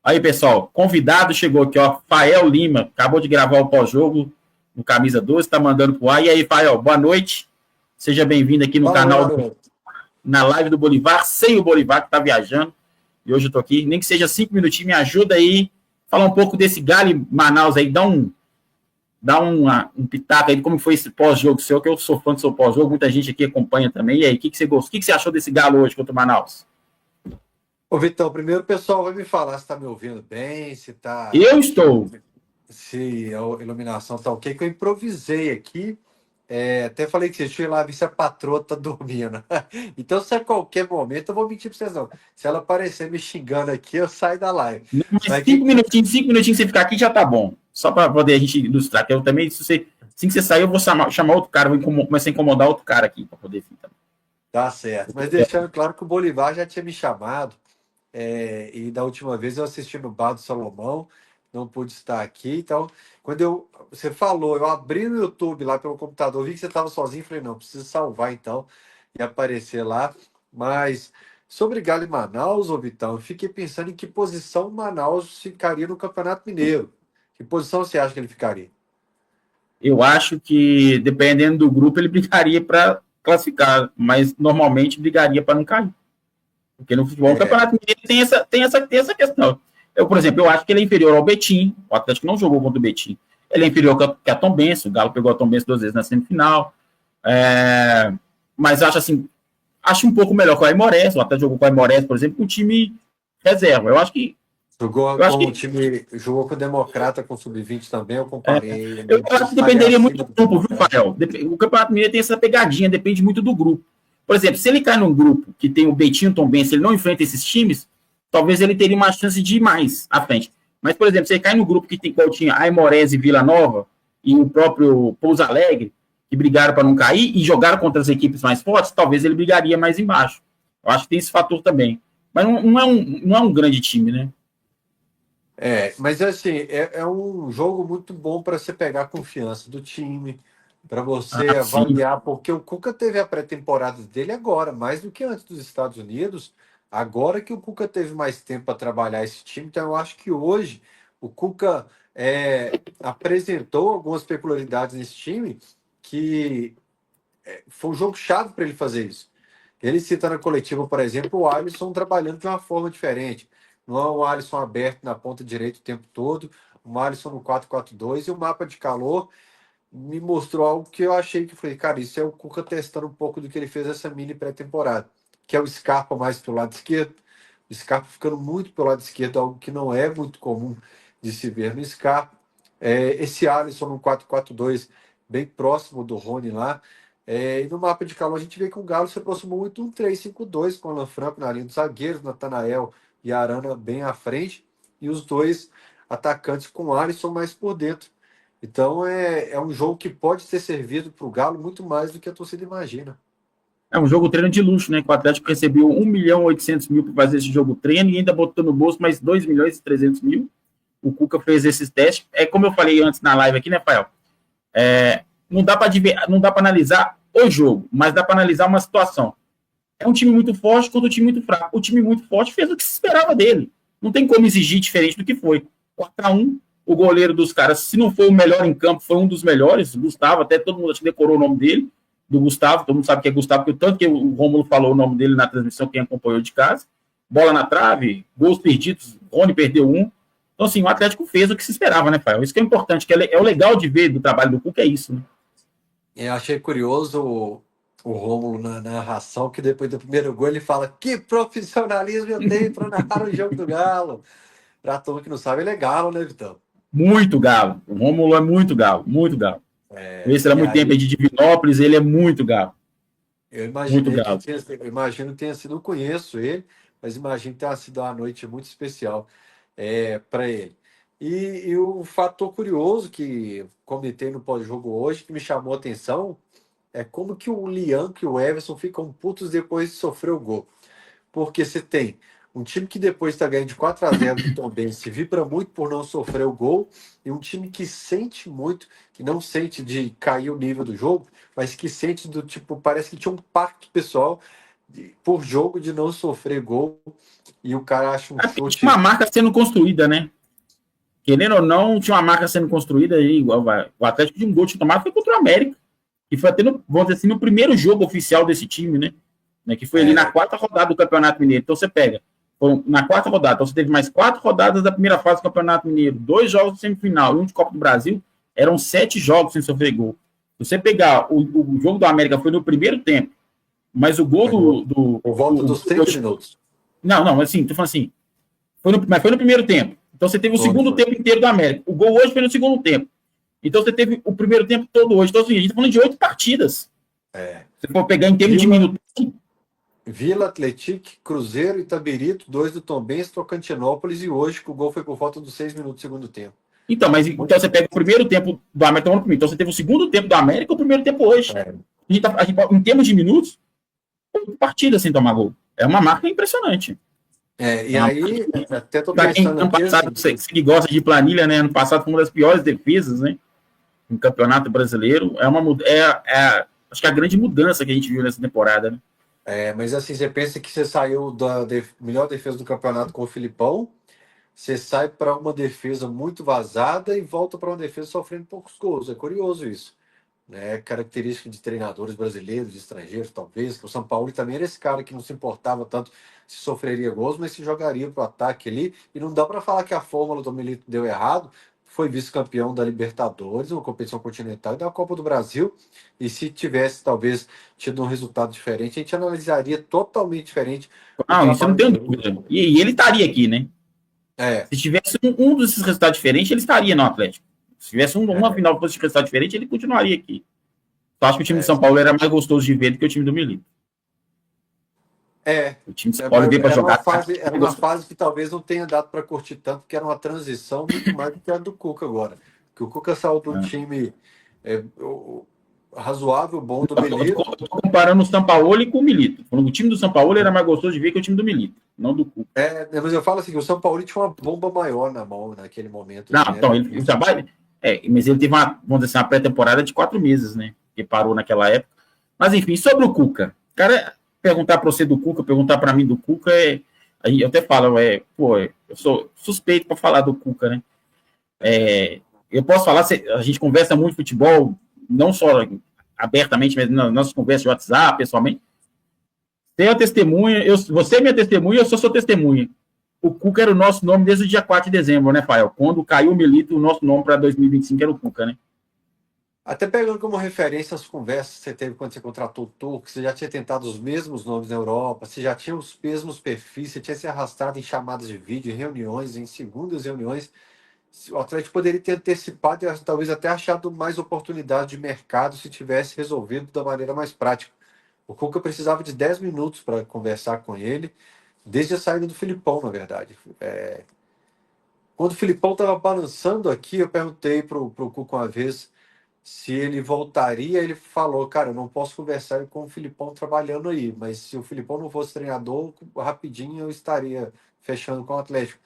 Aí, pessoal, convidado chegou aqui, ó, Fael Lima, acabou de gravar o pós-jogo no Camisa 12, tá mandando pro ar. E aí, Fael, boa noite. Seja bem-vindo aqui no Fala, meu canal, garoto. na live do Bolivar, sem o Bolivar que tá viajando. E hoje eu tô aqui, nem que seja 5 minutinhos, me ajuda aí, falar um pouco desse Galo Manaus aí, um pitaco aí de como foi esse pós-jogo seu, que eu sou fã do seu pós-jogo, muita gente aqui acompanha também. E aí, o que você gostou? O que você achou desse Galo hoje contra o Manaus? Ô, Vitão, primeiro o pessoal vai me falar se tá me ouvindo bem, Eu estou. se a iluminação tá ok, que eu improvisei aqui. Até falei que deixa eu ir lá ver se a patroa tá dormindo. Então, se a qualquer momento, eu vou mentir pra vocês não. Se ela aparecer me xingando aqui, eu saio da live. Não, mas Mas que... 5 minutinhos você ficar aqui já tá bom. Só para poder a gente ilustrar. Que eu também, se você, assim que você sair, eu vou chamar outro cara, começar a incomodar outro cara aqui para poder ficar. Tá certo. Mas deixando claro que o Bolivar já tinha me chamado. E da última vez eu assisti no Bar do Salomão, não pude estar aqui. Então, você falou, eu abri no YouTube lá pelo computador, vi que você estava sozinho, falei, não, preciso salvar então e aparecer lá. Mas sobre Galo e Manaus, ô Vitão, eu fiquei pensando em que posição o Manaus ficaria no Campeonato Mineiro. Que posição você acha que ele ficaria? Eu acho que, dependendo do grupo, ele brigaria para classificar, mas normalmente brigaria para não cair. Porque no futebol, o É, Campeonato Mineiro tem essa questão. Eu, por exemplo, eu acho que ele é inferior ao Betim. O Atlético não jogou contra o Betim. Ele é inferior que a Tombense. O Galo pegou a Tombense 2 vezes na semifinal. Mas acho assim, acho um pouco melhor que o Aimorés. O Atlético jogou com o Aimorés, por exemplo, com o time reserva. Eu acho que. jogou Eu acho com o que. time, jogou com o Democrata, com o Sub-20 também, eu comparei Eu ele, acho que estaria dependeria muito acima do do grupo, viu, Democrata. Fael? O Campeonato Mineiro tem essa pegadinha, depende muito do grupo. Por exemplo, se ele cai num grupo que tem o Betinho e Tom se ele não enfrenta esses times, talvez ele teria uma chance de ir mais à frente. Mas, por exemplo, se ele cai no grupo que tem qual tinha Aimorés e Vila Nova e o próprio Pouso Alegre, que brigaram para não cair e jogaram contra as equipes mais fortes, talvez ele brigaria mais embaixo. Eu acho que tem esse fator também. Mas não é um grande time, né? Mas assim, é um jogo muito bom para você pegar a confiança do time, para você Ah, sim. avaliar, porque o Cuca teve a pré-temporada dele agora, mais do que antes dos Estados Unidos, agora que o Cuca teve mais tempo para trabalhar esse time, então eu acho que hoje o Cuca apresentou algumas peculiaridades nesse time que foi um jogo chave para ele fazer isso. Ele cita na coletiva, por exemplo, o Alisson trabalhando de uma forma diferente. Não é o Alisson aberto na ponta direita o tempo todo, o Alisson no 4-4-2 e o mapa de calor me mostrou algo que eu achei que falei, cara, isso é o Cuca testando um pouco do que ele fez essa mini pré-temporada, que é o Scarpa mais pelo lado esquerdo. O Scarpa ficando muito pelo lado esquerdo, algo que não é muito comum de se ver no Scarpa. Esse Alisson no 4-4-2, bem próximo do Rony lá. E no mapa de calor a gente vê que o Galo se aproximou muito de um 3-5-2 com o Alan Franco na linha dos zagueiros, Natanael e Arana bem à frente, e os dois atacantes com o Alisson mais por dentro. Então é um jogo que pode ter servido para o Galo muito mais do que a torcida imagina. É um jogo treino de luxo, né? Que o Atlético recebeu 1.800.000 para fazer esse jogo treino e ainda botou no bolso mais 2.300.000. O Cuca fez esses testes. É como eu falei antes na live aqui, né, Fael? Não dá para analisar o jogo, mas dá para analisar uma situação. É um time muito forte contra um time muito fraco. O time muito forte fez o que se esperava dele. Não tem como exigir diferente do que foi. 4-1, o goleiro dos caras, se não foi o melhor em campo, foi um dos melhores. Gustavo, até todo mundo acho que decorou o nome dele, do Gustavo. Todo mundo sabe que é Gustavo, porque tanto que o Rômulo falou o nome dele na transmissão, quem acompanhou de casa. Bola na trave, gols perdidos, Rony perdeu um. Então, assim, o Atlético fez o que se esperava, né, Fael? Isso que é importante, que é o legal de ver do trabalho do Cuca, é isso, né? Eu achei curioso o Rômulo na narração, que depois do primeiro gol ele fala: que profissionalismo eu tenho para narrar o jogo do Galo. Para todo que não sabe, ele é Galo, né, Vitão? Muito galo. O Rômulo é muito galo, muito galo. Conheço ele há E muito tempo aí de Divinópolis, ele é muito galo. eu Muito imaginei que galo. tinha, eu imagino que tenha sido, não conheço ele, mas imagino que tenha sido uma noite muito especial para ele. E o fator curioso que comentei no pós-jogo hoje, que me chamou a atenção, é como que o Lian e o Everson ficam putos depois de sofrer o gol. Porque você tem um time que depois está ganhando de 4-0 do Tombense, vibra muito por não sofrer o gol, e um time que sente muito, que não sente de cair o nível do jogo, mas que sente do tipo, parece que tinha um pacto pessoal por jogo de não sofrer gol e o cara acha um Tinha chute. uma marca sendo construída, né? Querendo ou não, tinha uma marca sendo construída aí, igual o Atlético de um gol de tomado foi contra o América, que foi até, vamos dizer assim, no primeiro jogo oficial desse time, né? Que foi ali na quarta rodada do Campeonato Mineiro. Então você pega, na quarta rodada, então você teve mais 4 rodadas da primeira fase do Campeonato Mineiro, 2 jogos de semifinal e um de Copa do Brasil, eram 7 jogos sem sofrer gol. Se você pegar, o jogo do América foi no primeiro tempo, mas o gol por volta dos 30 minutos. Não, assim, tô falando assim, mas foi no primeiro tempo. Então você teve o segundo tempo inteiro do América. O gol hoje foi no segundo tempo. Então você teve o primeiro tempo todo hoje. Então assim, a gente tá falando de 8 partidas. Se for pegar em termos de minutos. Vila, Atlético, Cruzeiro, Itabirito, 2 do Tombense, Tocantinópolis e hoje que o gol foi por volta dos 6 minutos do segundo tempo. Então, então você pega o primeiro tempo do América. Então você teve o segundo tempo do América e o primeiro tempo hoje. A gente, em termos de minutos, 8 partidas sem tomar gol. É uma marca impressionante. E aí, até tô pensando ano passado, assim, você que gosta de planilha, né? Ano passado foi uma das piores defesas, né? No Campeonato Brasileiro. Acho que é a grande mudança que a gente viu nessa temporada, né? Mas assim, você pensa que você saiu da melhor defesa do campeonato com o Filipão, você sai para uma defesa muito vazada e volta para uma defesa sofrendo poucos gols. É curioso isso. Característica de treinadores brasileiros, de estrangeiros, talvez, que o São Paulo também era esse cara que não se importava tanto se sofreria gols, mas se jogaria para o ataque ali, e não dá para falar que a fórmula do Milito deu errado, foi vice-campeão da Libertadores, uma competição continental e da Copa do Brasil, e se tivesse talvez tido um resultado diferente, a gente analisaria totalmente diferente. Isso não tem dúvida. E ele estaria aqui, né? Se tivesse um desses resultados diferentes, ele estaria no Atlético. Se tivesse uma final fosse de resultado diferente, ele continuaria aqui. Eu acho que o time de São Paulo era mais gostoso de ver do que o time do Milito. O time de São Paulo veio para jogar. Era uma fase que talvez não tenha dado para curtir tanto, porque era uma transição muito mais do que a do Cuca agora. Que o Cuca saiu de um time razoável, bom do Milito. Estou comparando o São Paulo com o Milito. O time do São Paulo era mais gostoso de ver que o time do Milito, não do Cuca. Mas eu falo assim, que o São Paulo tinha uma bomba maior na mão naquele momento. Não, né? Então, ele trabalha. Mas ele teve vamos dizer assim, uma pré-temporada de 4 meses, né? Que parou naquela época. Mas, enfim, sobre o Cuca. Cara, perguntar para você do Cuca, perguntar para mim do Cuca, eu até falo, eu sou suspeito para falar do Cuca, né? Eu posso falar, a gente conversa muito de futebol, não só abertamente, mas nas nossas conversas de WhatsApp, pessoalmente. Você é a testemunha, você é minha testemunha, eu sou sua testemunha. O Cuca era o nosso nome desde o dia 4 de dezembro, né, Fael? Quando caiu o Milito, o nosso nome para 2025 era o Cuca, né? Até pegando como referência as conversas que você teve quando você contratou o Turco, você já tinha tentado os mesmos nomes na Europa, você já tinha os mesmos perfis, você tinha se arrastado em chamadas de vídeo, em reuniões, em segundas reuniões. O Atlético poderia ter antecipado e talvez até achado mais oportunidade de mercado se tivesse resolvido da maneira mais prática. O Cuca precisava de 10 minutos para conversar com ele, desde a saída do Filipão, na verdade. Quando o Filipão estava balançando aqui, eu perguntei para o Cuca uma vez se ele voltaria. Ele falou, cara, eu não posso conversar com o Filipão trabalhando aí, mas se o Filipão não fosse treinador, rapidinho eu estaria fechando com o Atlético.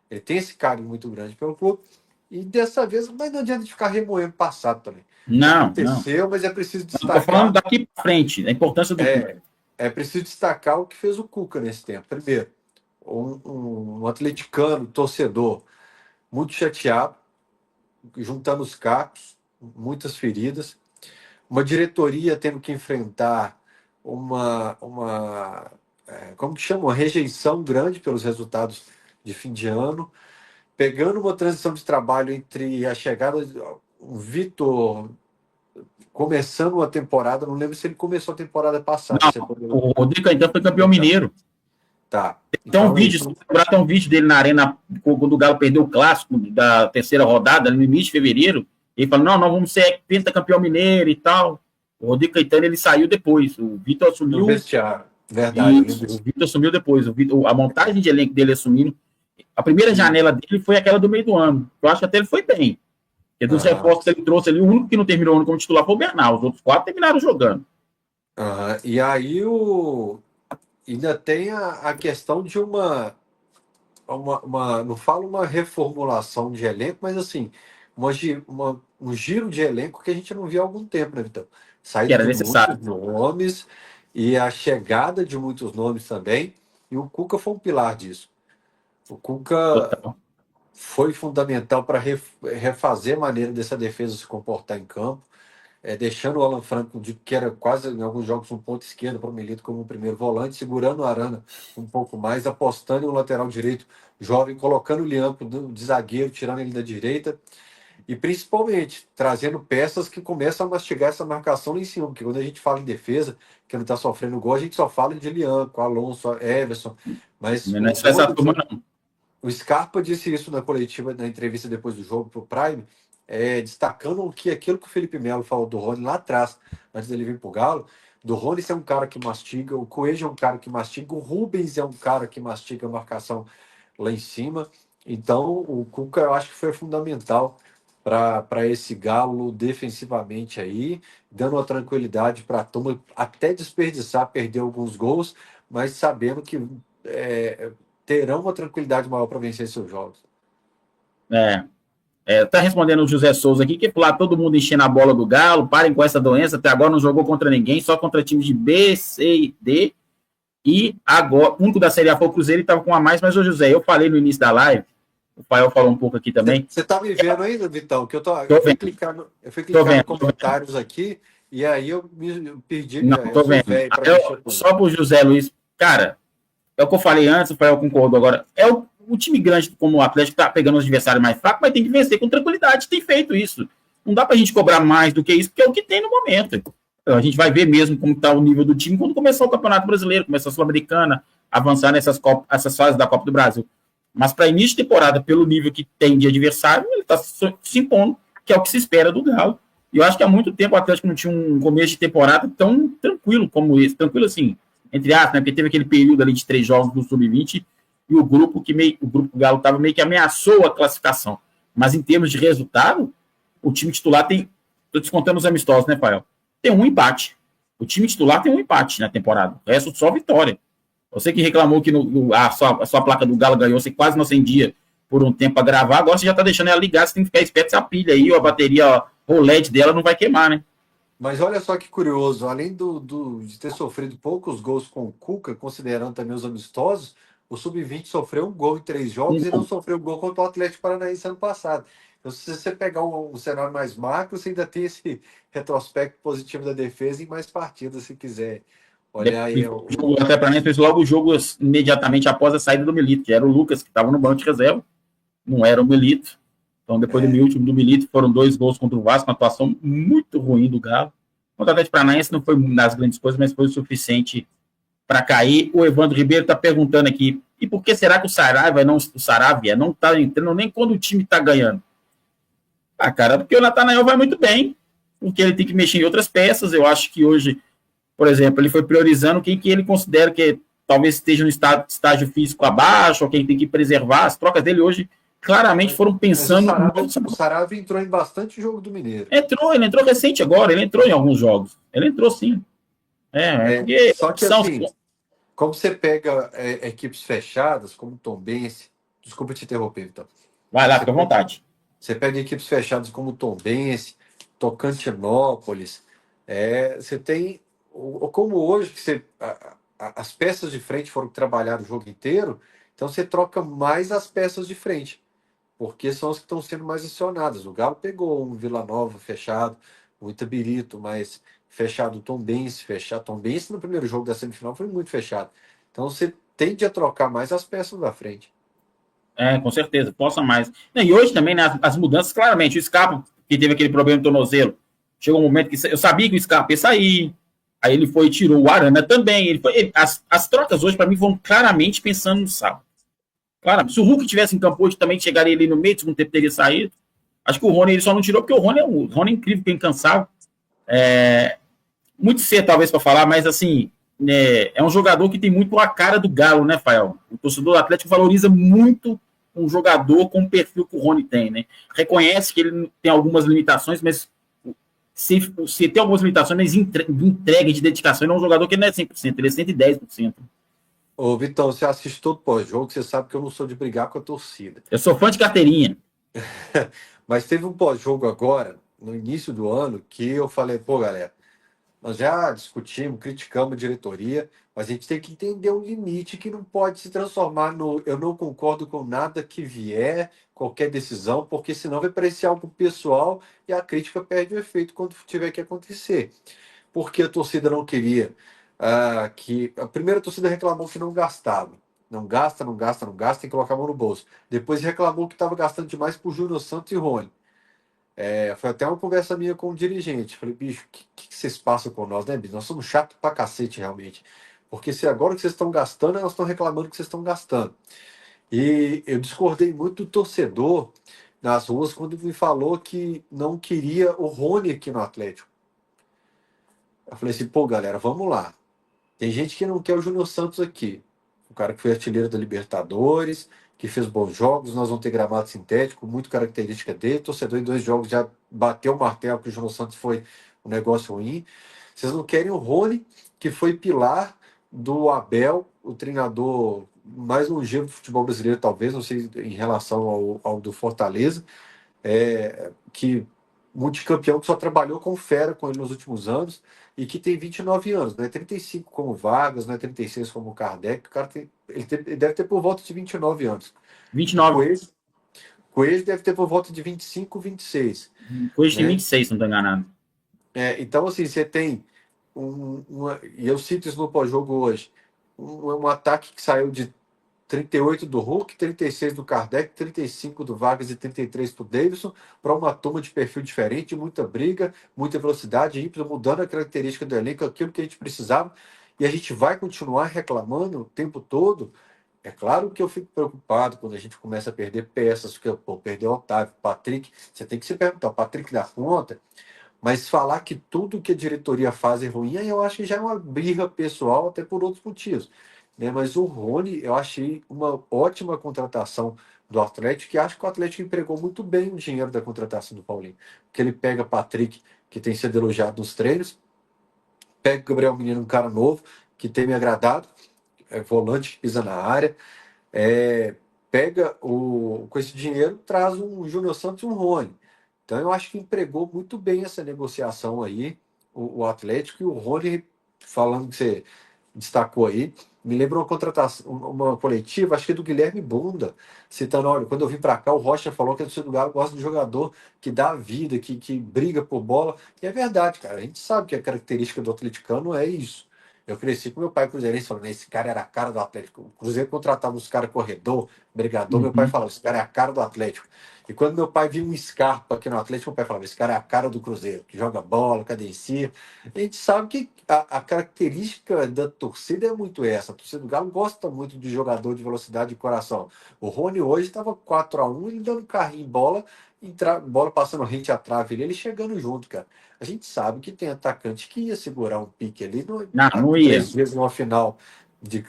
Ele tem esse carinho muito grande pelo clube, e dessa vez, mas não adianta de ficar remoendo o passado também. Não, aconteceu, mas é preciso destacar. Estou falando daqui para frente, a importância do Cuca. É preciso destacar o que fez o Cuca nesse tempo. Primeiro, um atleticano, torcedor, muito chateado, juntando os cacos, muitas feridas, uma diretoria tendo que enfrentar como que chama? Uma rejeição grande pelos resultados de fim de ano, pegando uma transição de trabalho entre a chegada de Vitor começando uma temporada, não lembro se ele começou a temporada passada. O Rodrigo Caetano foi campeão mineiro. Tá. Então, tem um vídeo dele na arena, quando o Galo perdeu o clássico da terceira rodada, no início de fevereiro, ele falou, não, nós vamos ser pentacampeão mineiro e tal. O Rodrigo Caetano, ele saiu depois, o Vitor assumiu... No vestiário, verdade. O Vitor assumiu depois, a montagem de elenco dele assumindo, a primeira janela dele foi aquela do meio do ano. Eu acho que até ele foi bem. Porque dos reforços que ele trouxe ali, o único que não terminou o ano como titular foi o Bernal, os outros 4 terminaram jogando. E aí ainda tem a questão de não falo uma reformulação de elenco, mas assim, um giro de elenco que a gente não via há algum tempo, né, Vitão? Saída de muitos nomes, e a chegada de muitos nomes também, e o Cuca foi um pilar disso. O Cuca Total. foi fundamental para refazer a maneira dessa defesa se comportar em campo, deixando o Alan Franco, que era quase em alguns jogos um ponto esquerdo para o Milito como um primeiro volante, segurando o Arana um pouco mais, apostando em um lateral direito jovem, colocando o Liampo de zagueiro, tirando ele da direita, e principalmente trazendo peças que começam a mastigar essa marcação lá em cima, porque quando a gente fala em defesa, que não está sofrendo gol, a gente só fala de Liampo, Alonso, Everson, mas Não é o só essa Rony, turma, não. o Scarpa disse isso na coletiva, na entrevista depois do jogo para o Prime, destacando que aquilo que o Felipe Melo falou do Rony lá atrás, antes dele vir para o Galo, do Rony ser um cara que mastiga, o Coelho é um cara que mastiga, o Rubens é um cara que mastiga a marcação lá em cima. Então, o Cuca eu acho que foi fundamental para esse Galo defensivamente aí, dando uma tranquilidade para a turma até desperdiçar, perder alguns gols, mas sabendo que é, terão uma tranquilidade maior para vencer seus jogos. Tá respondendo o José Souza aqui, que lá todo mundo enchendo a bola do Galo, parem com essa doença, até agora não jogou contra ninguém, só contra times de B, C e D, e agora, o único da Série A foi o Cruzeiro e estava com a mais, mas, ô José, eu falei no início da live, o Pael falou um pouco aqui também. Você tá me vendo ainda, Vitão? Que eu fui clicar no comentários aqui, e aí eu me perdi. Não, tô vendo. Só pro José Luiz, cara, é o que eu falei antes, o Pael concordou agora, o time grande como o Atlético tá pegando os adversários mais fracos, mas tem que vencer com tranquilidade, tem feito isso. Não dá pra gente cobrar mais do que isso, porque é o que tem no momento. A gente vai ver mesmo como tá o nível do time quando começar o Campeonato Brasileiro, começar a Sul-Americana, avançar essas fases da Copa do Brasil. Mas para início de temporada, pelo nível que tem de adversário, ele está se impondo, que é o que se espera do Galo. E eu acho que há muito tempo o Atlético não tinha um começo de temporada tão tranquilo como esse. Tranquilo assim, entre aspas, né? Porque teve aquele período ali de 3 jogos do Sub-20 e o grupo do Galo estava meio que ameaçou a classificação. Mas em termos de resultado, o time titular tem. Estou descontando os amistosos, né, Pael? Tem um empate. O time titular tem um empate na temporada. O resto só vitória. Você que reclamou que a sua placa do Galo ganhou, você quase não acendia por um tempo para gravar, agora você já está deixando ela ligada, você tem que ficar esperto se a pilha aí, ou a bateria, ou o LED dela não vai queimar, né? Mas olha só que curioso, além de ter sofrido poucos gols com o Cuca, considerando também os amistosos, o Sub-20 sofreu um gol em 3 jogos e não sofreu gol contra o Atlético Paranaense ano passado. Então, se você pegar um cenário mais macro, você ainda tem esse retrospecto positivo da defesa em mais partidas, se quiser. Olha aí. Até para mim, fez logo o jogo imediatamente após a saída do Milito, que era o Lucas, que estava no banco de reserva, não era o Milito. Então, depois do último do Milito, foram 2 gols contra o Vasco, uma atuação muito ruim do Galo. Contra o Atlético Paranaense não foi nas grandes coisas, mas foi o suficiente para cair. O Evandro Ribeiro está perguntando aqui, e por que será que o Saravia não está entrando nem quando o time está ganhando? Ah, cara, porque o Natanael vai muito bem, porque ele tem que mexer em outras peças. Eu acho que hoje, por exemplo, ele foi priorizando quem que ele considera que talvez esteja no estágio físico abaixo, ou quem tem que preservar. As trocas dele hoje claramente foram pensando... O Saravia entrou em bastante jogo do Mineiro. Ele entrou recente agora, ele entrou em alguns jogos. Ele entrou sim. Porque só que assim, como você pega equipes fechadas, como Tombense, desculpa te interromper, então. Vai lá, fica à vontade. Você pega equipes fechadas como Tombense, Tocantinópolis, você tem, como hoje, que as peças de frente foram trabalhar o jogo inteiro, então você troca mais as peças de frente, porque são as que estão sendo mais acionadas. O Galo pegou um Vila Nova fechado, o Itabirito, mas fechado, o Tombense fechado. Tombense no primeiro jogo da semifinal foi muito fechado. Então você tende a trocar mais as peças da frente. Com certeza, possa mais. E hoje também, né, as mudanças, claramente, o Scarpa, que teve aquele problema do tornozelo, chegou um momento que eu sabia que o Scarpa ia sair, aí ele foi e tirou o Arana também. As trocas hoje, para mim, foram claramente pensando no sábado. Claro, se o Hulk tivesse em campo hoje, também chegaria ali no meio, do segundo tempo teria saído. Acho que o Rony ele só não tirou, porque o Rony é incrível, que é incansável. Muito cedo, talvez, para falar, mas assim, é um jogador que tem muito a cara do Galo, né, Fael? O torcedor do Atlético valoriza muito um jogador com o perfil que o Rony tem, né? Reconhece que ele tem algumas limitações, mas se tem algumas limitações, mas entrega de dedicação, ele é um jogador que não é 100%, ele é 110%. Ô, Vitão, você assiste todo pós-jogo, você sabe que eu não sou de brigar com a torcida. Eu sou fã de carteirinha. Mas teve um pós-jogo agora, no início do ano, que eu falei, pô, galera, Nós já discutimos, criticamos a diretoria, mas a gente tem que entender um limite que não pode se transformar no eu não concordo com nada que vier, qualquer decisão, porque senão vai parecer algo pessoal e a crítica perde o efeito quando tiver que acontecer. Porque a torcida não queria que. A primeira torcida reclamou que não gastava. Não gasta, não gasta, não gasta, tem que colocar a mão no bolso. Depois reclamou que estava gastando demais por Júnior Santos e Rony. Foi até uma conversa minha com o dirigente. Falei, bicho, o que vocês passam com nós, né, bicho? Nós somos chatos pra cacete, realmente. Porque se agora que vocês estão gastando, nós estamos reclamando que vocês estão gastando. E eu discordei muito do torcedor nas ruas quando me falou que não queria o Rony aqui no Atlético. Eu falei assim, pô, galera, vamos lá. Tem gente que não quer o Júnior Santos aqui. O cara que foi artilheiro da Libertadores, que fez bons jogos, nós vamos ter gramado sintético, muito característica dele. O torcedor em 2 jogos já bateu o martelo que o Júnior Santos foi um negócio ruim. Vocês não querem o Rony, que foi pilar do Abel, o treinador mais longevo do futebol brasileiro, talvez, não sei em relação ao do Fortaleza, que multicampeão que só trabalhou com fera com ele nos últimos anos e que tem 29 anos, não é 35 como Vargas, não é 36 como Kardec, o cara ele deve ter por volta de 29 anos. 29. Coelho deve ter por volta de 25, 26. Coelho tem Né? 26, se não estou enganado. Então, assim, você tem e eu cito isso no pós-jogo hoje, um ataque que saiu de 38 do Hulk, 36 do Kardec, 35 do Vargas e 33 do Davidson, para uma turma de perfil diferente, muita briga, muita velocidade, ímpeto, mudando a característica do elenco, aquilo que a gente precisava, e a gente vai continuar reclamando o tempo todo. É claro que eu fico preocupado quando a gente começa a perder peças, porque perdeu o Otávio, Patrick, você tem que se perguntar, o Patrick dá conta, mas falar que tudo que a diretoria faz é ruim, aí eu acho que já é uma birra pessoal, até por outros motivos. Né? Mas o Rony, eu achei uma ótima contratação do Atlético, e acho que o Atlético empregou muito bem o dinheiro da contratação do Paulinho. Porque ele pega Patrick, que tem sido elogiado nos treinos, pega o Gabriel Menino, um cara novo, que tem me agradado, volante que pisa na área, com esse dinheiro, traz um Júnior Santos e um Rony. Então eu acho que empregou muito bem essa negociação aí, o Atlético, e o Rony, falando que você destacou aí, me lembra uma contratação, uma coletiva, acho que é do Guilherme Bunda, citando, olha, quando eu vim para cá, o Rocha falou que a torcida do Galo gosta de jogador que dá vida, que briga por bola, e é verdade, cara, a gente sabe que a característica do atleticano é isso. Eu cresci com meu pai cruzeirense falando, esse cara era a cara do Atlético. O Cruzeiro contratava uns caras corredor, brigador, meu pai Uhum. falava, esse cara é a cara do Atlético. E quando meu pai viu um Scarpa aqui no Atlético, meu pai falava, esse cara é a cara do Cruzeiro, que joga bola, cadencia. A gente sabe que a característica da torcida é muito essa. A torcida do Galo gosta muito de jogador de velocidade e coração. O Rony hoje estava 4-1, ele dando carrinho em bola, bola passando rente à trave, ele chegando junto, cara. A gente sabe que tem atacante que ia segurar um pique ali, Não, não ia. 3 vezes numa final de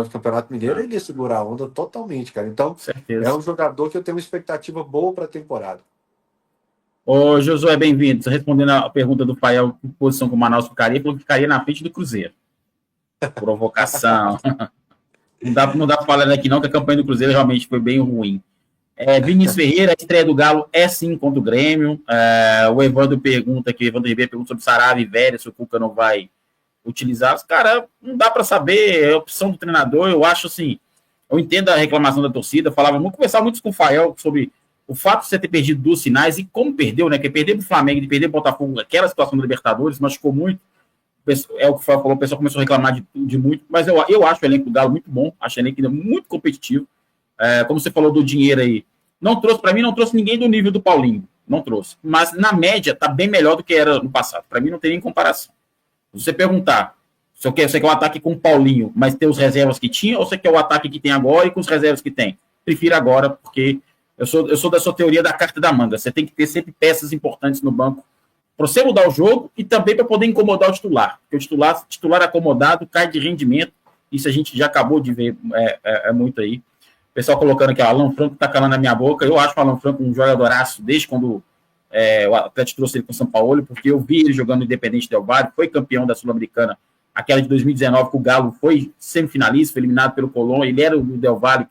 Campeonato Mineiro, Não, ele ia segurar a onda totalmente, cara. Então, com é certeza. um jogador que eu tenho uma expectativa boa para a temporada. Ô, Josué, bem-vindo. Respondendo a pergunta do Fael, que posição que o Manaus ficaria, falou que ficaria na frente do Cruzeiro. Provocação. Não dá para falar aqui não, que a campanha do Cruzeiro realmente foi bem ruim. Vinícius Ferreira, a estreia do Galo é sim contra o Grêmio. O Evandro pergunta aqui, o Evandro Ribeiro pergunta sobre Sarave e Velha, se o Cuca não vai utilizar. Cara, não dá para saber, é a opção do treinador. Eu acho assim, eu entendo a reclamação da torcida, vamos conversar muito com o Fael sobre o fato de você ter perdido 2 finais e como perdeu, né? Que perder pro Flamengo e perder pro Botafogo, aquela situação da Libertadores, machucou muito. É o que o Fael falou, o pessoal começou a reclamar de muito, mas eu acho o elenco do Galo muito bom, acho o elenco muito competitivo. Como você falou do dinheiro aí, não trouxe, para mim, não trouxe ninguém do nível do Paulinho, não trouxe. Mas na média, tá bem melhor do que era no passado. Para mim, não tem nem comparação. Se você perguntar, você quer o ataque com o Paulinho, mas ter os reservas que tinha, ou você quer o ataque que tem agora e com os reservas que tem? Prefiro agora, porque eu sou da sua teoria da carta da manga. Você tem que ter sempre peças importantes no banco para você mudar o jogo e também para poder incomodar o titular. Porque o titular acomodado cai de rendimento. Isso a gente já acabou de ver muito aí. O pessoal colocando aqui, o Alan Franco tá calando na minha boca. Eu acho o Alan Franco um jogadoraço desde quando o Atlético trouxe ele com o São Paulo, porque eu vi ele jogando no Independente Del Valle, foi campeão da Sul-Americana, aquela de 2019, que o Galo foi semifinalista, foi eliminado pelo Colón. Ele era o Del Valle,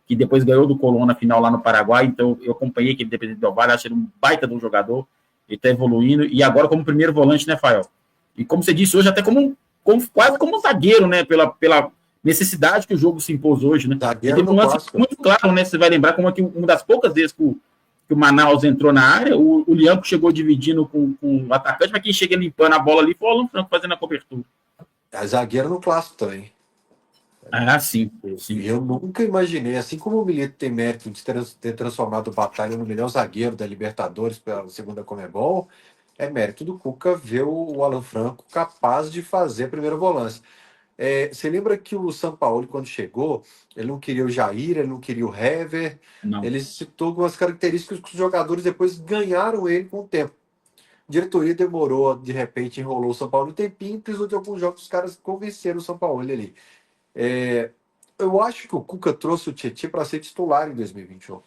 que depois ganhou do Colón na final lá no Paraguai. Então eu acompanhei aquele Independente Del Valle, acho ele um baita de um jogador. Ele está evoluindo. E agora como primeiro volante, né, Fael? E como você disse hoje, até quase como um zagueiro, né? Pela necessidade que o jogo se impôs hoje, né? E Zagueiro teve no um lance clássico. muito claro, né? Você vai lembrar como é que uma das poucas vezes que o Manaus entrou na área, o Lianco chegou dividindo com o atacante, mas quem chega limpando a bola ali foi o Alan Franco fazendo a cobertura. É zagueiro no clássico também. Ah, sim, E sim. eu nunca imaginei, assim como o Milito tem mérito de ter transformado o Batalha no melhor zagueiro da Libertadores pela segunda Comebol, é mérito do Cuca ver o Alan Franco capaz de fazer a primeira volância. Você lembra que o Sampaoli, quando chegou, ele não queria o Jair, ele não queria o Hever, Não. ele citou algumas características que os jogadores depois ganharam ele com o tempo. A diretoria demorou, de repente enrolou o São Paulo um tempinho, precisou de alguns jogos, os caras convenceram o São Paulo ali. Eu acho que o Cuca trouxe o Tietchan para ser titular em 2021.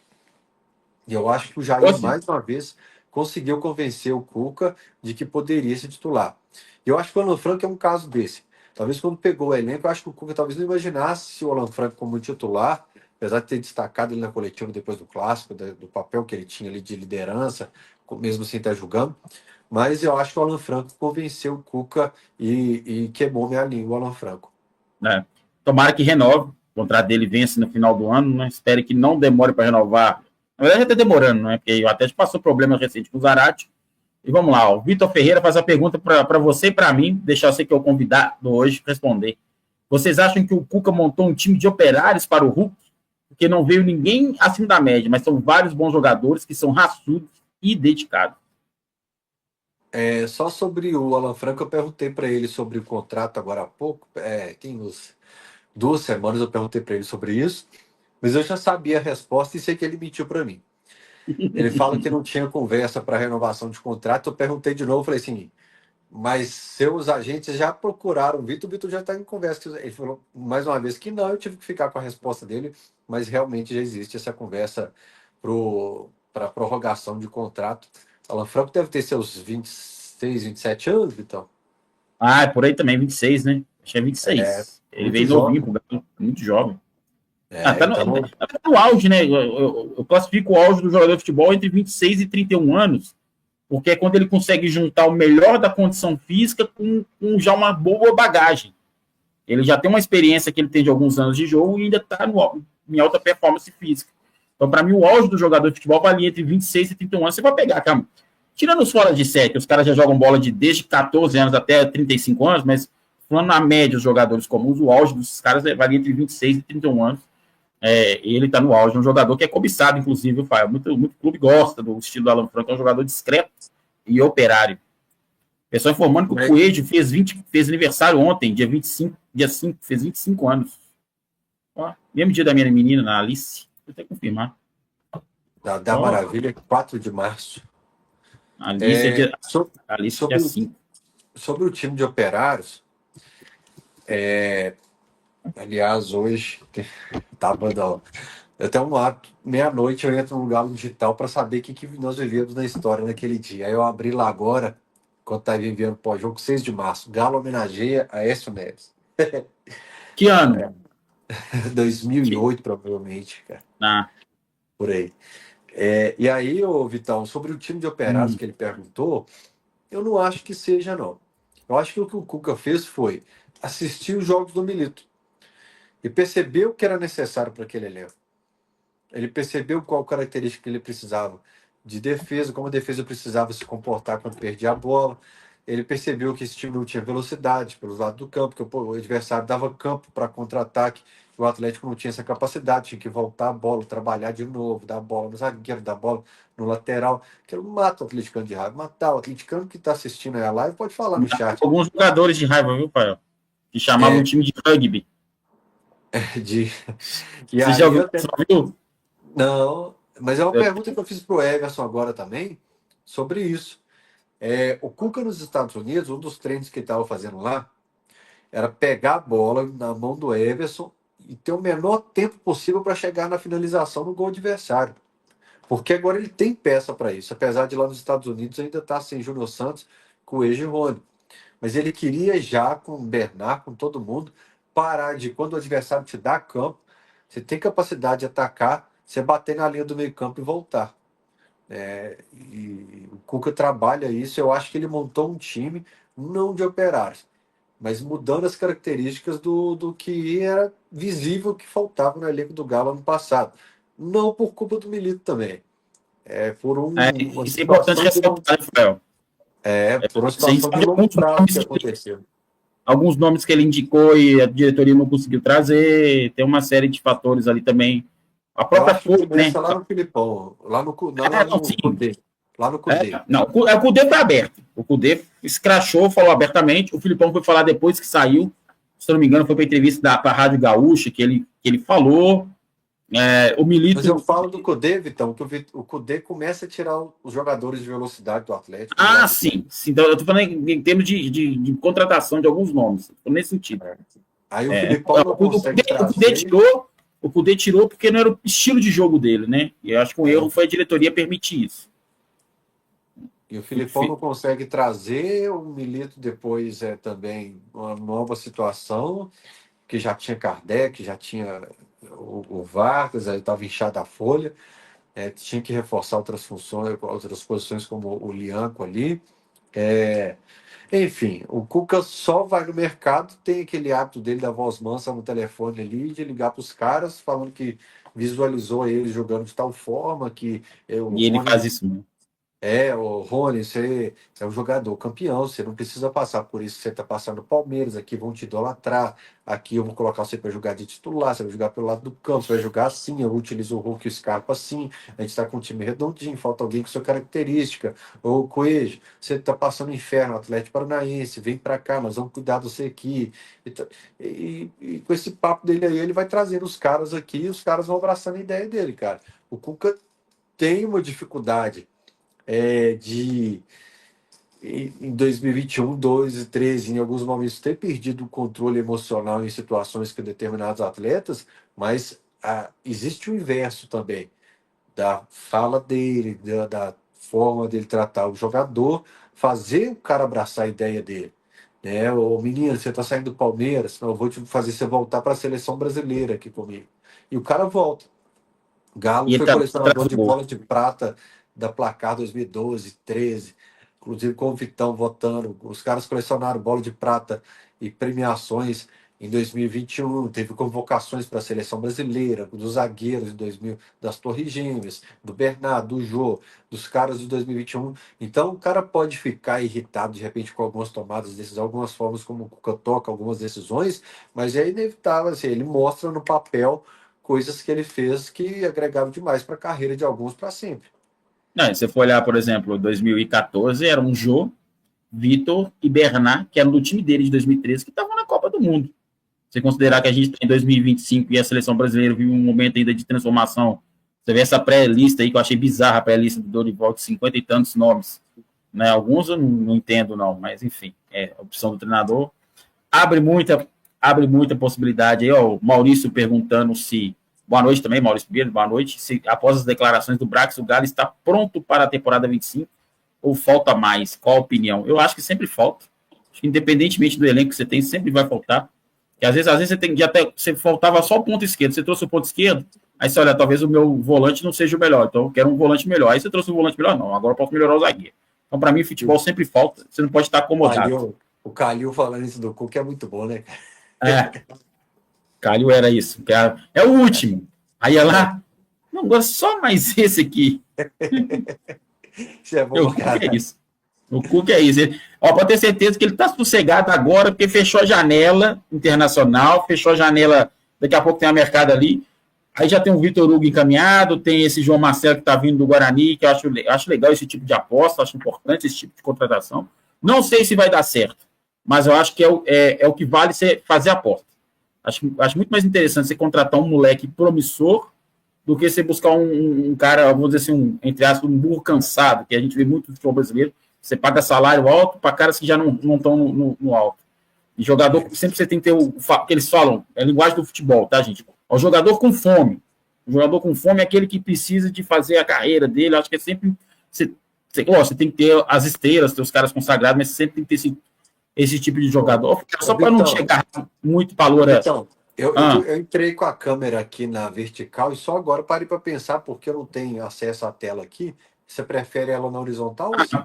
E eu acho que o Jair, Fosse? mais uma vez, conseguiu convencer o Cuca de que poderia ser titular. E eu acho que o Alan Franco é um caso desse. Talvez quando pegou o elenco, eu acho que o Cuca talvez não imaginasse o Alan Franco como titular, apesar de ter destacado ele na coletiva depois do Clássico, do papel que ele tinha ali de liderança, mesmo sem estar jogando. Mas eu acho que o Alan Franco convenceu o Cuca e queimou minha língua, o Alan Franco. Né? Tomara que renove. O contrato dele vence no final do ano, né? Espero que não demore para renovar. Na verdade, já está demorando, né? Porque o Atlético passou problema recente com o Zarate. E vamos lá, o Vitor Ferreira faz a pergunta para você e para mim, deixar você que é o convidado hoje responder. Vocês acham que o Cuca montou um time de operários para o Hulk? Porque não veio ninguém acima da média, mas são vários bons jogadores que são raçudos e dedicados. Só sobre o Alan Franco, eu perguntei para ele sobre o contrato agora há pouco. Tem uns 2 semanas eu perguntei para ele sobre isso, mas eu já sabia a resposta e sei que ele mentiu para mim. Ele fala que não tinha conversa para renovação de contrato. Eu perguntei de novo, falei assim, mas seus agentes já procuraram o Vitor já está em conversa. Ele falou mais uma vez que não, eu tive que ficar com a resposta dele, mas realmente já existe essa conversa para prorrogação de contrato. Alan Franco deve ter seus 26, 27 anos, Vitão. Ah, é por aí também, 26, né? Acho que é É 26. Ele muito veio novinho, jovem. pro Galo, muito jovem. Ah, tá Ele tá no. no auge, né? Eu classifico o auge do jogador de futebol entre 26 e 31 anos, porque é quando ele consegue juntar o melhor da condição física com já uma boa bagagem. Ele já tem uma experiência que ele tem de alguns anos de jogo e ainda está em alta performance física. Então, para mim, o auge do jogador de futebol valia entre 26 e 31 anos. Você vai pegar, cara, tirando os fora de série, os caras já jogam bola desde 14 anos até 35 anos, mas falando na média, os jogadores comuns, o auge dos caras varia entre 26 e 31 anos. E ele está no auge, é um jogador que é cobiçado, inclusive, muito clube gosta do estilo do Alan Franco, é um jogador discreto e operário. Pessoal informando que o Coelho fez aniversário ontem, dia 5, fez 25 anos. Ó, mesmo dia da minha menina, a Alice. Vou até confirmar. Da Ó, Maravilha, 4 de março. a Alice é dia, So- a Alice é dia sobre, 5. sobre o time de operários, aliás, hoje tava até um ato, meia-noite eu entro no Galo Digital para saber o que nós vivemos na história naquele dia. Aí eu abri lá agora, quando estava enviando pós-jogo, 6 de março. Galo homenageia a Aécio Neves. Que ano? 2008, provavelmente, cara, Ah, por aí. E aí, ô Vitão, sobre o time de operários que ele perguntou, eu não acho que seja, não. Eu acho que o Cuca fez foi assistir os jogos do Milito e percebeu o que era necessário para aquele elenco. Ele percebeu qual característica ele precisava de defesa, como a defesa precisava se comportar quando perdia a bola. Ele percebeu que esse time não tinha velocidade pelos lados do campo, que o adversário dava campo para contra-ataque. O Atlético não tinha essa capacidade, tinha que voltar a bola, trabalhar de novo, dar a bola no zagueiro, dar a bola no lateral. Aquilo mata o atleticano de raiva. Matar o atleticano que está assistindo aí a live pode falar no chat. alguns jogadores de raiva, viu, pai? Que chamavam um É, time de rugby. de... E Você já aí ouviu? eu Você viu? Não, mas é uma pergunta que eu fiz para o Everson agora também sobre isso. O Cuca nos Estados Unidos, um dos treinos que ele estava fazendo lá era pegar a bola na mão do Everson e ter o menor tempo possível para chegar na finalização no gol adversário. Porque agora ele tem peça para isso, apesar de lá nos Estados Unidos ainda estar sem Júnior Santos, com o e Rony. Mas ele queria já, com o Bernard, com todo mundo, parar de, quando o adversário te dá campo, você tem capacidade de atacar, você bater na linha do meio campo e voltar. E o Cuca trabalha isso. Eu acho que ele montou um time não de operários, mas mudando as características do que era visível que faltava no elenco do Galo ano passado. Não por culpa do Milito também. Por uma Isso é importante situação de longo, ressaltar, Rafael. por uma Você situação de sabe longo prazo que aconteceu. alguns nomes que ele indicou e a diretoria não conseguiu trazer, tem uma série de fatores ali também. A Eu própria acho que Folha, né? começa lá no Filipão, lá no, lá Não, no sim. Cudê. Lá no Cudê. Não, o Cudê foi aberto. O Cudê escrachou, falou abertamente. O Filipão foi falar depois que saiu. Se não me engano, foi para a entrevista para a Rádio Gaúcha que ele falou. O Mas eu Milito. falo do Cudê, Vitão, que o Cudê começa a tirar os jogadores de velocidade do Atlético. Sim. Então, eu estou falando em termos de contratação de alguns nomes. Nesse sentido. Aí o Filipão não consegue trazer. O Cudê tirou porque não era o estilo de jogo dele, né? E eu acho que o erro foi a diretoria permitir isso. E o Filipão não consegue trazer, o Milito depois também uma nova situação, que já tinha Kardec, já tinha o Vargas, aí estava inchada a folha, tinha que reforçar outras funções, outras posições como o Lianco ali. Enfim, o Cuca só vai no mercado, tem aquele hábito dele da voz mansa no telefone ali, de ligar para os caras, falando que visualizou ele jogando de tal forma que E ele faz isso mesmo. o Rony, você é um jogador campeão, você não precisa passar por isso que você está passando no Palmeiras, aqui vão te idolatrar, aqui eu vou colocar você para jogar de titular, você vai jogar pelo lado do campo, você vai jogar assim, eu utilizo o Hulk e o Scarpa assim, a gente está com um time redondinho, falta alguém com sua característica, ou Coelho, você está passando inferno, Atlético Paranaense, vem para cá, nós vamos cuidar de você aqui, e com esse papo dele aí, ele vai trazendo os caras aqui, e os caras vão abraçando a ideia dele, cara. O Cuca tem uma dificuldade em 2021, 2 e 13, em alguns momentos, ter perdido o controle emocional em situações com determinados atletas, mas existe o inverso também, da fala dele, da forma dele tratar o jogador, fazer o cara abraçar a ideia dele. Ô menino, você está saindo do Palmeiras, não, eu vou te fazer você voltar para a seleção brasileira aqui comigo. E o cara volta. Galo foi colecionador de bola de prata da Placar 2012, 13, inclusive com o Vitão votando. Os caras colecionaram bola de prata e premiações em 2021. Teve convocações para a seleção brasileira, dos zagueiros de 2000, das Torres Gêmeas, do Bernardo, do Jô, dos caras de 2021. Então o cara pode ficar irritado de repente com algumas tomadas de decisão, algumas formas como o Cuca toca algumas decisões, mas é inevitável, assim, ele mostra no papel coisas que ele fez que agregavam demais para a carreira de alguns para sempre. Não, se você for olhar, por exemplo, 2014, era um Jô, Vitor e Bernard, que eram do time dele de 2013, que estavam na Copa do Mundo. Você considerar que a gente está em 2025 e a seleção brasileira vive um momento ainda de transformação. Você vê essa pré-lista aí, que eu achei bizarra, a pré-lista do Dorival, de 50 e tantos nomes. Né? Alguns eu não entendo, não, mas enfim, é a opção do treinador. Abre muita possibilidade aí, ó, o Maurício perguntando se. Boa noite também, Maurício Pinheiro, boa noite. Se após as declarações do Brax, o Galo está pronto para a temporada 25 ou falta mais? Qual a opinião? Eu acho que sempre falta. Acho que independentemente do elenco que você tem, sempre vai faltar. Porque às vezes você tem de até. Você faltava só o ponto esquerdo. Você trouxe o ponto esquerdo, aí você olha, talvez o meu volante não seja o melhor. Então eu quero um volante melhor. Aí você trouxe um volante melhor, não. Agora eu posso melhorar o zagueiro. Então, para mim, futebol sempre falta. Você não pode estar acomodado. O Calil falando isso do Cuca é muito bom, né? Calil era isso. É o último. Aí ia lá. Não, agora só mais esse aqui. Isso é bom, cara. É isso. O Cuca é isso. Pode ter certeza que ele está sossegado agora, porque fechou a janela internacional, fechou a janela, daqui a pouco tem a mercado ali. Aí já tem o Vitor Hugo encaminhado, tem esse João Marcelo que está vindo do Guarani, que eu acho legal esse tipo de aposta, acho importante esse tipo de contratação. Não sei se vai dar certo, mas eu acho que é o que vale você fazer a aposta. Acho muito mais interessante você contratar um moleque promissor do que você buscar um cara, vamos dizer assim, entre aspas, um burro cansado, que a gente vê muito no futebol brasileiro. Você paga salário alto para caras que já não estão no alto. E jogador, sempre você tem que ter o que eles falam, é a linguagem do futebol, tá, gente? O jogador com fome. O jogador com fome é aquele que precisa de fazer a carreira dele. Acho que é sempre. Você tem que ter as estrelas, ter os caras consagrados, mas sempre tem que ter esse tipo de jogador. Só para não chegar muito valor. Então, eu entrei com a câmera aqui na vertical e só agora parei para pensar, porque eu não tenho acesso à tela aqui. Você prefere ela na horizontal ou assim?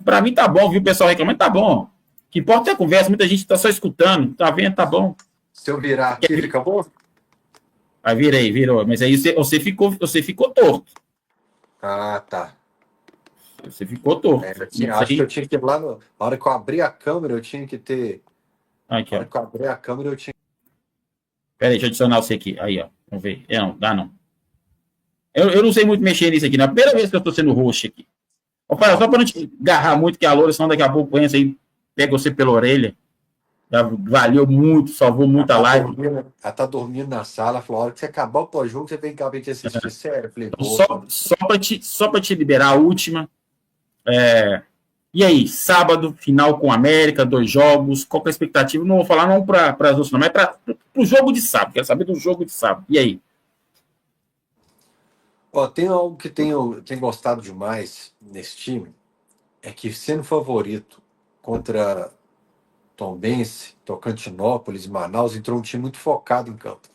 Pra mim tá bom, viu o pessoal reclamando, tá bom. O que importa é a conversa, muita gente tá só escutando, tá vendo, tá bom. Se eu virar aqui, fica bom? Aí virou. Mas aí você ficou torto. Ah, tá. Você ficou torto. Isso Acho que eu aí. tinha que ir lá no. Na hora que eu abri a câmera, eu tinha que ter. Aqui, Na ó. hora que eu abri a câmera, eu tinha. Pera aí, deixa eu adicionar você aqui. Aí, ó. Vamos ver. Não, dá não. Eu não sei muito mexer nisso aqui. Na primeira vez que eu tô sendo host aqui. Opa, só pra não te agarrar muito que a loura, senão daqui a pouco conhece aí, pega você pela orelha. Já valeu muito, salvou muita live. Ela tá dormindo na sala. Falou: a hora que você acabar o pós-jogo, você vem cá pra gente assistir sério. Eu falei: Então, vou. só pra te liberar a última. E aí, sábado, final com a América, 2 jogos. Qual que é a expectativa? Não vou falar não para as outras, não, mas para o jogo de sábado. Quero saber do jogo de sábado. E aí? Ó, tem algo que tenho gostado demais nesse time. É que sendo favorito contra Tombense, Tocantinópolis, Manaus, entrou um time muito focado em campo,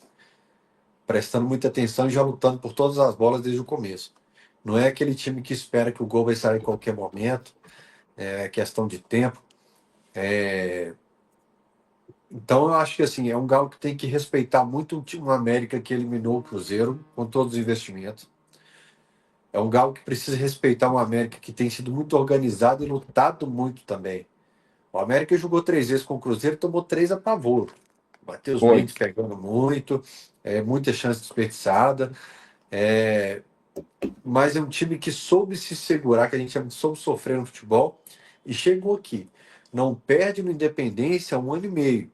prestando muita atenção e já lutando por todas as bolas desde o começo. Não é aquele time que espera que o gol vai sair em qualquer momento, é questão de tempo. Então eu acho que assim, é um Galo que tem que respeitar muito o time América que eliminou o Cruzeiro com todos os investimentos. É um Galo que precisa respeitar um América que tem sido muito organizado e lutado muito também. O América jogou 3 vezes com o Cruzeiro e tomou 3 apavoros. Matheus Foi. Mendes pegando muito, muita chance desperdiçada. É, mas é um time que soube se segurar, que a gente soube sofrer no futebol e chegou aqui. Não perde no Independência há 1 ano e meio.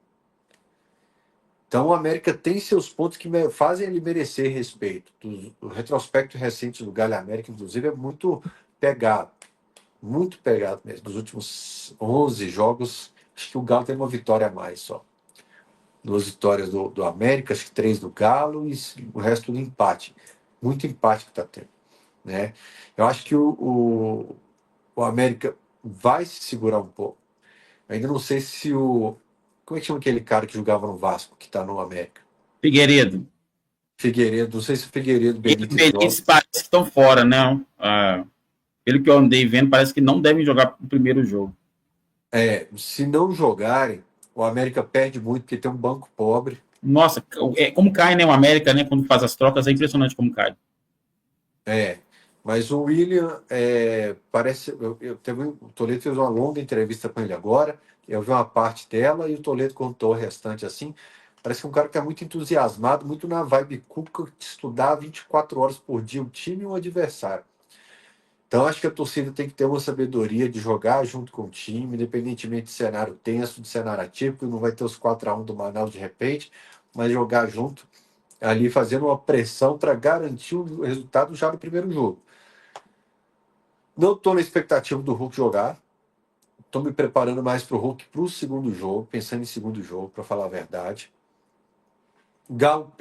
Então o América tem seus pontos que fazem ele merecer respeito. O retrospecto recente do Galo América, inclusive, é muito pegado mesmo. Dos últimos 11 jogos, acho que o Galo tem uma vitória a mais só. 2 vitórias do América, acho que 3 do Galo e o resto do empate. Muito empate que está tendo. Né? Eu acho que o América vai se segurar um pouco. Ainda não sei se o. Como é que chama aquele cara que jogava no Vasco, que está no América? Figueiredo. Figueiredo, não sei se o Figueiredo E Benítez joga. Benítez parece que estão fora, né? Pelo que eu andei vendo, parece que não devem jogar o primeiro jogo. Se não jogarem, o América perde muito, porque tem um banco pobre. Nossa, como cai, né? O América, né? Quando faz as trocas, é impressionante como cai. É, mas o William parece. O Toledo fez uma longa entrevista com ele agora. Eu vi uma parte dela e o Toledo contou o restante assim. Parece que é um cara que é muito entusiasmado, muito na vibe Cuca, de estudar 24 horas por dia o time e o adversário. Então, acho que a torcida tem que ter uma sabedoria de jogar junto com o time, independentemente de cenário tenso, de cenário atípico, não vai ter os 4-1 do Manaus de repente, mas jogar junto, ali fazendo uma pressão para garantir o resultado já no primeiro jogo. Não estou na expectativa do Hulk jogar, estou me preparando mais para o Hulk para o segundo jogo, pensando em segundo jogo, para falar a verdade. Galo